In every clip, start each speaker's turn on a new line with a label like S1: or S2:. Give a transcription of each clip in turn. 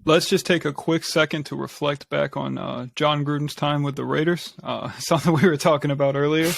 S1: let's just take a quick second to reflect back on John Gruden's time with the Raiders. Something we were talking about earlier.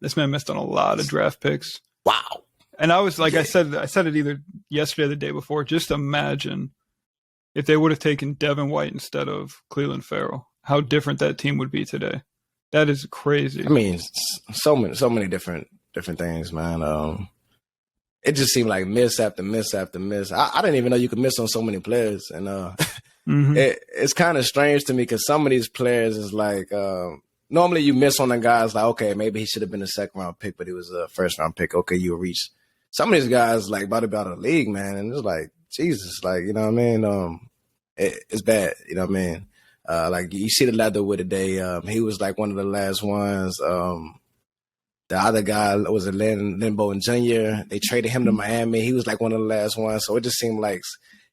S1: This man missed on a lot of draft picks.
S2: Wow.
S1: And I was like, I said it either yesterday or the day before. Just imagine if they would have taken Devin White instead of Cleveland Farrell, how different that team would be today. That is crazy.
S2: I mean, so many different things, man. It just seemed like miss after miss after miss. I didn't even know you could miss on so many players, and it's kind of strange to me because some of these players is like normally you miss on the guys like, okay, maybe he should have been a second round pick, but he was a first round pick. Okay, you'll reach. Some of these guys like about to be out of the league, man, and it's like Jesus, like you know what I mean. It's bad, you know what I mean. Like you see the Leatherwood today. He was like one of the last ones. The other guy was a Lynn Bowden Jr. They traded him to Miami. He was like one of the last ones. So it just seemed like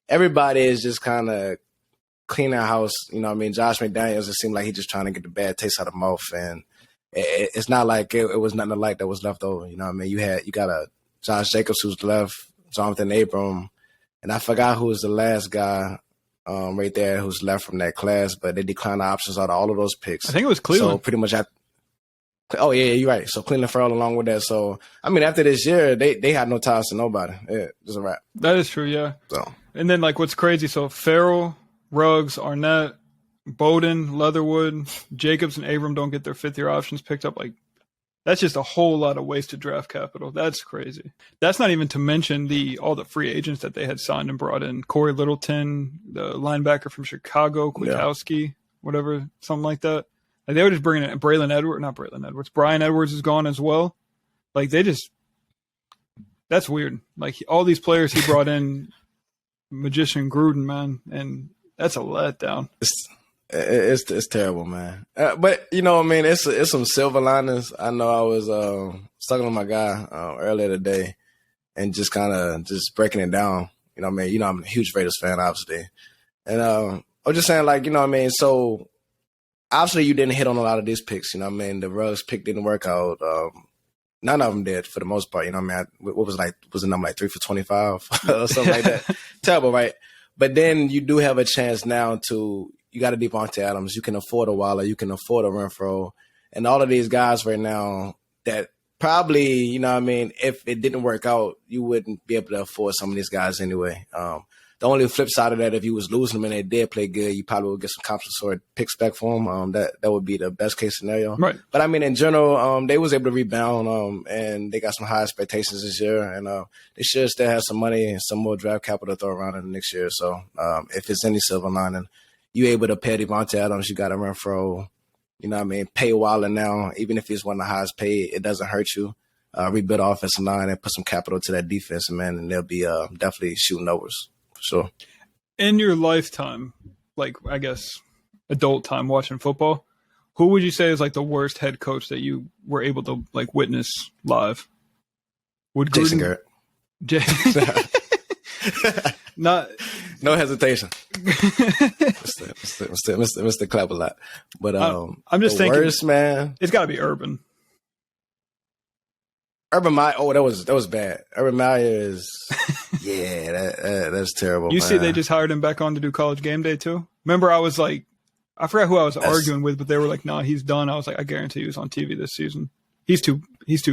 S2: everybody is just kind of cleaning house. You know what I mean? Josh McDaniels, it seemed like he just trying to get the bad taste out of the mouth. And it's not like it was nothing like that was left over. You know what I mean? You got a Josh Jacobs who's left, Jonathan Abram, and I forgot who was the last guy right there who's left from that class, but they declined the options out of all of those picks.
S1: I think it was Cleveland.
S2: So pretty much oh, yeah, you're right. So Cleveland Farrell along with that. So, I mean, after this year, they had no ties to nobody. Yeah, it's a wrap.
S1: That is true, yeah.
S2: So,
S1: and then, like, what's crazy, so Farrell, Ruggs, Arnett, Bowden, Leatherwood, Jacobs, and Abram don't get their fifth-year options picked up. Like, that's just a whole lot of wasted draft capital. That's crazy. That's not even to mention all the free agents that they had signed and brought in. Corey Littleton, the linebacker from Chicago, Kwiatkowski, whatever, something like that. Like they were just bringing in Brian Edwards is gone as well. Like that's weird. Like all these players he brought in, Magician Gruden, man, and that's a letdown.
S2: It's terrible, man. But you know, what I mean, it's some silver linings. I know I was talking to my guy earlier today, and just kind of just breaking it down. You know, what I mean, I'm a huge Raiders fan, obviously, and I was just saying, like, you know, what I mean, so. Obviously, you didn't hit on a lot of these picks. You know what I mean? The Ruggs pick didn't work out. None of them did for the most part. You know what I mean? What was the number like 3 for 25 or something like that? Terrible, right? But then you do have a chance now you got a Devontae Adams. You can afford a Waller. You can afford a Renfro. And all of these guys right now that probably, you know what I mean, if it didn't work out, you wouldn't be able to afford some of these guys anyway. The only flip side of that, if you was losing them and they did play good, you probably would get some compensatory picks back for them. That would be the best case scenario.
S1: Right.
S2: But I mean, in general, they was able to rebound, and they got some high expectations this year, and they should still have some money and some more draft capital to throw around in the next year. So if it's any silver lining, you able to pay Devontae Adams, you got to run for, you know what I mean, pay Waller now, even if he's one of the highest paid, it doesn't hurt you. Rebuild offensive line and put some capital to that defense, man, and they'll be definitely shooting overs. So,
S1: in your lifetime, like I guess adult time watching football, who would you say is like the worst head coach that you were able to like witness live? Would
S2: Jason
S1: Gruden?
S2: Garrett.
S1: Not
S2: no hesitation. Mr. Clap a lot. But
S1: I'm just thinking,
S2: worst, man.
S1: It's got to be Urban.
S2: Urban Meyer. Oh, that was bad. Urban Meyer is. Yeah, that's terrible.
S1: You
S2: man.
S1: see, they just hired him back on to do College Game Day too. Remember, I was like, I forgot who I was arguing with, but they were like, "Nah, he's done." I was like, "I guarantee he was on TV this season. He's too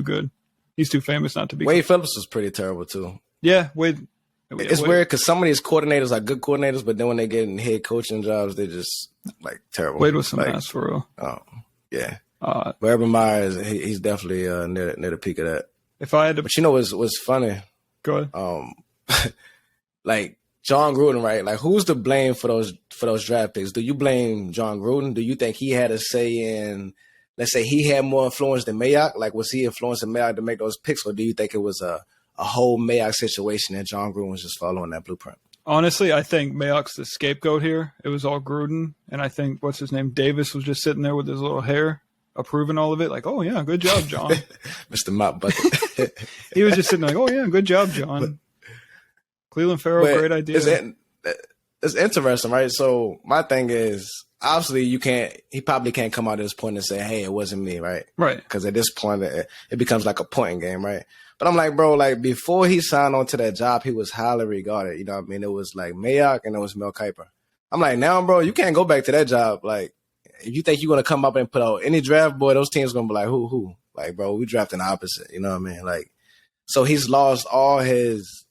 S1: good. He's too famous not to be."
S2: Wade Phillips was pretty terrible too.
S1: Yeah, Wade.
S2: It's weird because some of these coordinators are good coordinators, but then when they get in head coaching jobs, they're just like terrible.
S1: Wade was some ass for real.
S2: Oh yeah. But Urban Meyer he's definitely near the peak of that.
S1: If I had to,
S2: but you know what's funny?
S1: Go ahead.
S2: Like John Gruden, right? Like who's to blame for those draft picks? Do you blame John Gruden? Do you think he had a say in? Let's say he had more influence than Mayock. Like was he influencing Mayock to make those picks, or do you think it was a whole Mayock situation and John Gruden was just following that blueprint?
S1: Honestly, I think Mayock's the scapegoat here. It was all Gruden, and I think what's his name, Davis, was just sitting there with his little hair, approving all of it. Like, oh yeah, good job, John.
S2: Mr. Mop Bucket.
S1: He was just sitting there like, oh yeah, good job, John. Cleveland Farrell, great idea.
S2: it's interesting, right? So my thing is, obviously, he probably can't come out at this point and say, hey, it wasn't me, right?
S1: Right.
S2: Because at this point, it becomes like a pointing game, right? But I'm like, bro, like before he signed on to that job, he was highly regarded. You know what I mean? It was like Mayock and it was Mel Kiper. I'm like, now, bro, you can't go back to that job. Like, if you think you're going to come up and put out any draft, boy, those teams going to be like, who? Like, bro, we drafting the opposite. You know what I mean? Like, so he's lost all his,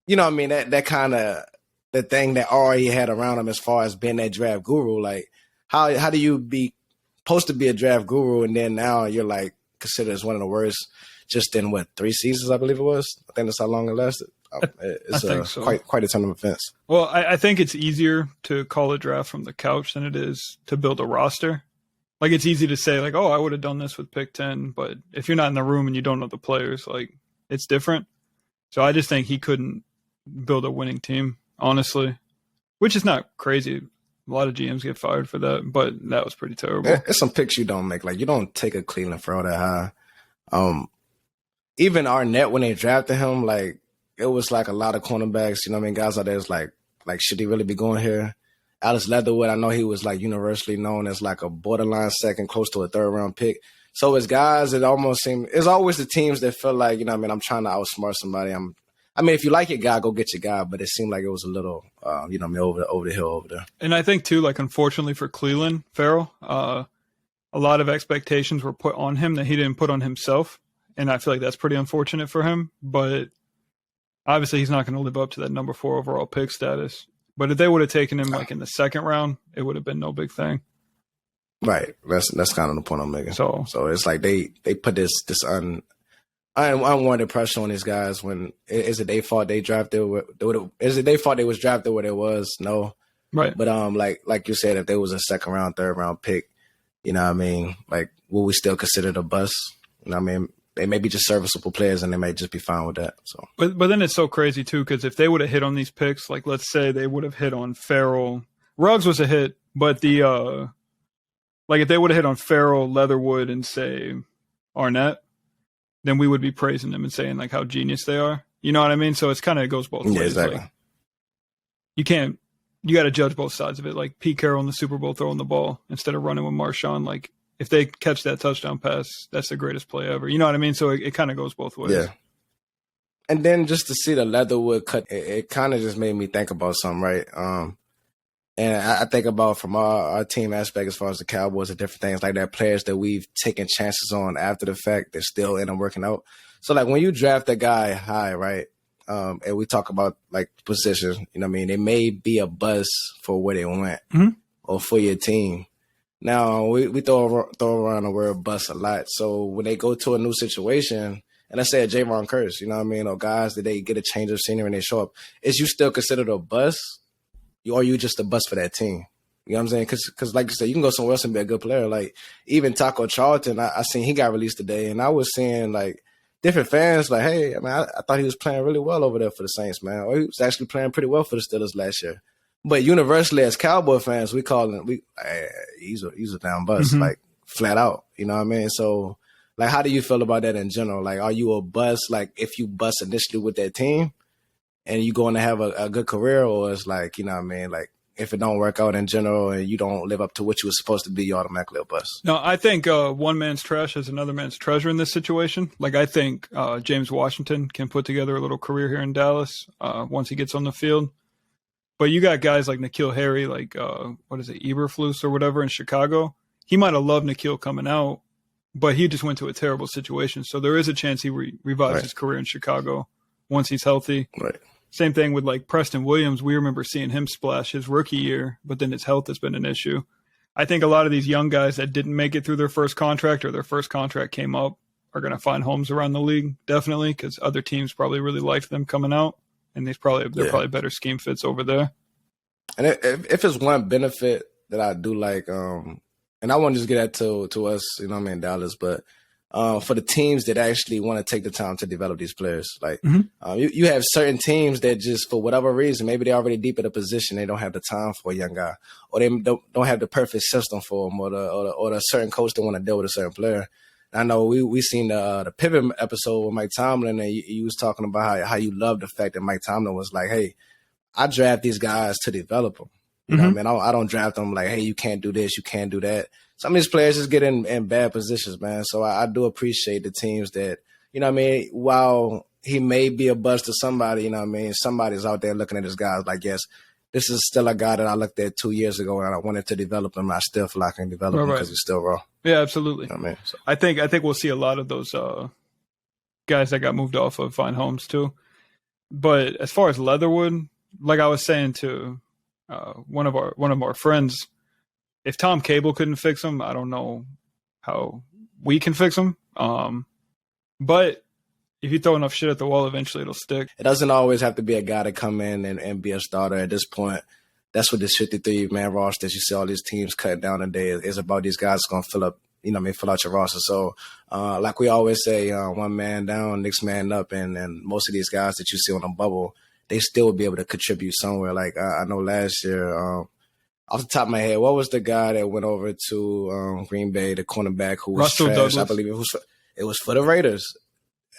S2: you know what I mean? That kind of the thing that already had around him as far as being that draft guru. Like, how do you be supposed to be a draft guru and then now you're like considered as one of the worst just in 3 seasons, I believe it was. I think that's how long it lasted. It's
S1: I think so.
S2: quite a ton of offense.
S1: Well, I think it's easier to call a draft from the couch than it is to build a roster. Like, it's easy to say, like, oh, I would have done this with pick 10, but if you're not in the room and you don't know the players, like, it's different. So I just think he couldn't build a winning team, honestly, which is not crazy. A lot of GMs get fired for that, but that was pretty terrible.
S2: It's some picks you don't make. Like, you don't take a Cleveland for all that high. Even Arnett, when they drafted him, like, it was like a lot of cornerbacks, you know what I mean? Guys out there is like, should he really be going here? Alex Leatherwood, I know he was like universally known as like a borderline second, close to a 3rd round pick. So as guys, it almost seemed, it's always the teams that feel like, you know what I mean, I'm trying to outsmart somebody. I mean, if you like your guy, go get your guy, but it seemed like it was a little, you know what I mean, over the hill over there.
S1: And I think too, like, unfortunately for Cleveland, Farrell, a lot of expectations were put on him that he didn't put on himself. And I feel like that's pretty unfortunate for him, but obviously he's not going to live up to that number 4 overall pick status. But if they would have taken him like in the 2nd round, it would have been no big thing.
S2: Right. That's kind of the point I'm making.
S1: So
S2: it's like they put this unwarranted pressure on these guys. When is it they thought they drafted? Is it they thought they was drafted where it was? No.
S1: Right.
S2: But like you said, if there was a 2nd round, 3rd round pick, you know what I mean? Like, will we still consider it a bust? You know what I mean? They may be just serviceable players, and they may just be fine with that. So,
S1: but then it's so crazy too, because if they would have hit on these picks, like let's say they would have hit on Farrell, Ruggs was a hit, but the like if they would have hit on Farrell, Leatherwood, and say Arnett, then we would be praising them and saying like how genius they are. You know what I mean? So it's kind of, it goes both ways.
S2: Yeah, exactly.
S1: Like, you got to judge both sides of it. Like Pete Carroll in the Super Bowl throwing the ball instead of running with Marshawn, like. If they catch that touchdown pass, that's the greatest play ever. You know what I mean? So it kind of goes both ways.
S2: Yeah. And then just to see the Leatherwood cut, it kind of just made me think about something, right? And I think about from our team aspect as far as the Cowboys and different things like that, players that we've taken chances on after the fact, they're still in and working out. So like when you draft a guy high, right? And we talk about like positions, you know what I mean? It may be a buzz for where they went or for your team. Now, we throw around the word bust a lot. So when they go to a new situation, and let's say a Javon Curse, you know what I mean, or guys that they get a change of scenery and they show up, is you still considered a bust, or are you just a bust for that team? You know what I'm saying? Because like you said, you can go somewhere else and be a good player. Like even Taco Charlton, I seen he got released today, and I was seeing like different fans like, hey, I mean, I thought he was playing really well over there for the Saints, man. Or he was actually playing pretty well for the Steelers last year. But universally, as Cowboy fans, we call him he's a down bust, like flat out. You know what I mean? So, like, how do you feel about that in general? Like, are you a bust? Like, if you bust initially with that team, and you going to have a good career, or it's like, you know what I mean? Like, if it don't work out in general and you don't live up to what you were supposed to be, you automatically a bust.
S1: No, I think one man's trash is another man's treasure in this situation. Like, I think James Washington can put together a little career here in Dallas once he gets on the field. But you got guys like N'Keal Harry, like, what is it, Eberflus or whatever in Chicago. He might have loved N'Keal coming out, but he just went to a terrible situation. So there is a chance he revives his career in Chicago once he's healthy.
S2: Right.
S1: Same thing with like Preston Williams. We remember seeing him splash his rookie year, but then his health has been an issue. I think a lot of these young guys that didn't make it through their first contract or their first contract came up are going to find homes around the league, definitely, because other teams probably really liked them coming out. And they're probably better scheme fits over there.
S2: And if it's one benefit that I do like, and I want to just get that to us, you know what I mean, Dallas, but for the teams that actually want to take the time to develop these players, like you have certain teams that just for whatever reason, maybe they're already deep in a position, they don't have the time for a young guy, or they don't have the perfect system for them, or the certain coach that want to deal with a certain player. I know we seen the pivot episode with Mike Tomlin, and you was talking about how you love the fact that Mike Tomlin was like, hey, I draft these guys to develop them. You know what I mean? I don't draft them like, hey, you can't do this, you can't do that. Some of these players just get in bad positions, man. So I do appreciate the teams that, you know what I mean, while he may be a bust to somebody, you know what I mean, somebody's out there looking at this guy like, yes, this is still a guy that I looked at 2 years ago and I wanted to develop him. I still feel like I can develop him because he's still raw.
S1: Yeah, absolutely.
S2: You know what I mean? So.
S1: I think we'll see a lot of those guys that got moved off of find homes too. But as far as Leatherwood, like I was saying to one of our friends, if Tom Cable couldn't fix him, I don't know how we can fix him. But if you throw enough shit at the wall, eventually it'll stick.
S2: It doesn't always have to be a guy to come in and be a starter at this point. That's what this 53-man roster that you see all these teams cut down today is about. These guys going to fill up, you know what I mean, fill out your roster. So, like we always say, one man down, next man up. And most of these guys that you see on the bubble, they still will be able to contribute somewhere. Like I know last year, off the top of my head, what was the guy that went over to Green Bay, the cornerback who was
S1: Russell
S2: trash?
S1: Douglas.
S2: I believe it was for the Raiders.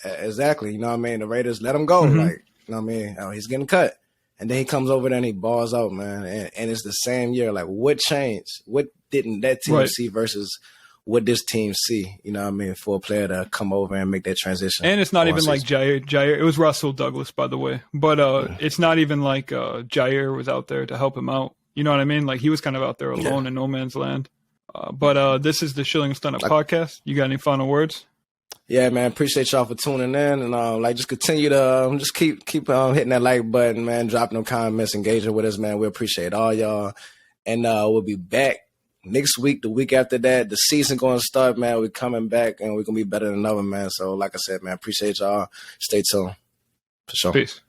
S2: Exactly. You know what I mean? The Raiders let him go. Like, you know what I mean? Oh, he's getting cut. And then he comes over there and he balls out, man. And it's the same year. Like, what changed? What didn't that team see versus what this team see? You know what I mean? For a player to come over and make that transition.
S1: And it's not even like Jair. It was Russell Douglas, by the way. But it's not even like Jair was out there to help him out. You know what I mean? Like, he was kind of out there alone in no man's land. But this is the Schilling Stunna podcast. You got any final words?
S2: Yeah, man. Appreciate y'all for tuning in, and just continue to just keep hitting that like button, man. Dropping them comments, engaging with us, man. We appreciate all y'all, and we'll be back next week. The week after that, the season going to start, man. We're coming back, and we're gonna be better than ever, man. So, like I said, man, appreciate y'all. Stay tuned for sure.
S1: Peace.